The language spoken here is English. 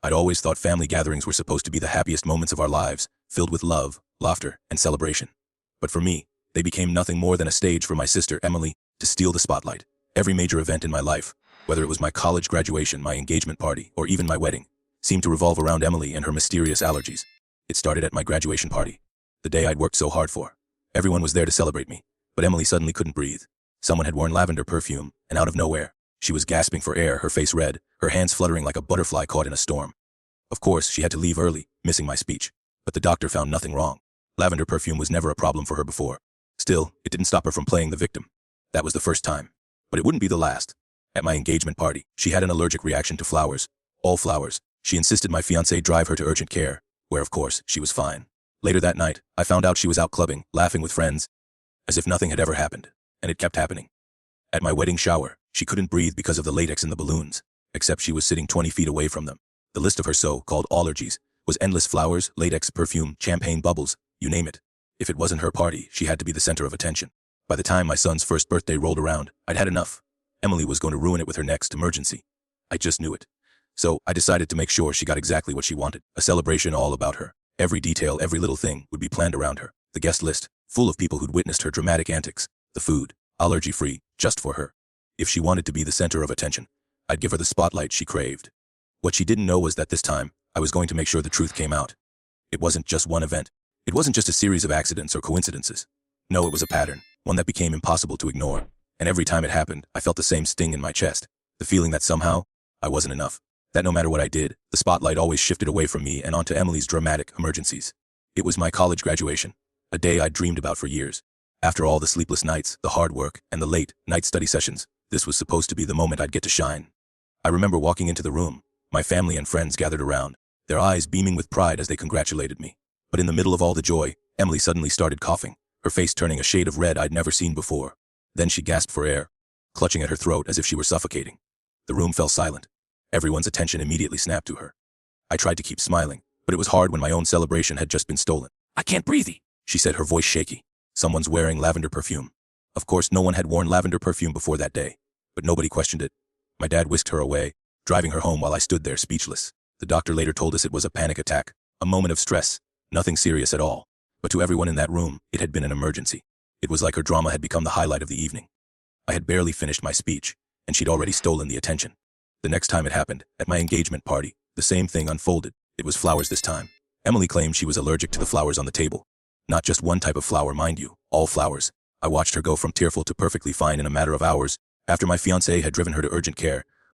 I'd always thought family gatherings were supposed to be the happiest moments of our lives, filled with love, laughter, and celebration. But for me, they became nothing more than a stage for my sister, Emily, to steal the spotlight. Every major event in my life, whether it was my college graduation, my engagement party, or even my wedding, seemed to revolve around Emily and her mysterious allergies. It started at my graduation party, the day I'd worked so hard for. Everyone was there to celebrate me, but Emily suddenly couldn't breathe. Someone had worn lavender perfume, and out of nowhere, she was gasping for air, her face red, her hands fluttering like a butterfly caught in a storm. Of course, she had to leave early, missing my speech, but the doctor found nothing wrong. Lavender perfume was never a problem for her before. Still, it didn't stop her from playing the victim. That was the first time. But it wouldn't be the last. At my engagement party, she had an allergic reaction to flowers. All flowers. She insisted my fiancé drive her to urgent care, where of course, she was fine. Later that night, I found out she was out clubbing, laughing with friends, as if nothing had ever happened. And it kept happening. At my wedding shower, she couldn't breathe because of the latex in the balloons, except she was sitting 20 feet away from them. The list of her so-called allergies was endless: flowers, latex, perfume, champagne, bubbles, you name it. If it wasn't her party, she had to be the center of attention. By the time my son's first birthday rolled around, I'd had enough. Emily was going to ruin it with her next emergency. I just knew it. So I decided to make sure she got exactly what she wanted, a celebration all about her. Every detail, every little thing would be planned around her. The guest list, full of people who'd witnessed her dramatic antics. The food, allergy-free, just for her. If she wanted to be the center of attention, I'd give her the spotlight she craved. What she didn't know was that this time, I was going to make sure the truth came out. It wasn't just one event. It wasn't just a series of accidents or coincidences. No, it was a pattern, one that became impossible to ignore. And every time it happened, I felt the same sting in my chest. The feeling that somehow, I wasn't enough. That no matter what I did, the spotlight always shifted away from me and onto Emily's dramatic emergencies. It was my college graduation, a day I'd dreamed about for years. After all the sleepless nights, the hard work, and the late-night study sessions, this was supposed to be the moment I'd get to shine. I remember walking into the room, my family and friends gathered around, their eyes beaming with pride as they congratulated me. But in the middle of all the joy, Emily suddenly started coughing, her face turning a shade of red I'd never seen before. Then she gasped for air, clutching at her throat as if she were suffocating. The room fell silent. Everyone's attention immediately snapped to her. I tried to keep smiling, but it was hard when my own celebration had just been stolen. "I can't breathe," she said, her voice shaky. "Someone's wearing lavender perfume." Of course, no one had worn lavender perfume before that day, but nobody questioned it. My dad whisked her away, driving her home while I stood there speechless. The doctor later told us it was a panic attack, a moment of stress, nothing serious at all. But to everyone in that room, it had been an emergency. It was like her drama had become the highlight of the evening. I had barely finished my speech, and she'd already stolen the attention. The next time it happened, at my engagement party, the same thing unfolded. It was flowers this time. Emily claimed she was allergic to the flowers on the table. Not just one type of flower, mind you, all flowers. I watched her go from tearful to perfectly fine in a matter of hours. After my fiancé had driven her to urgent care,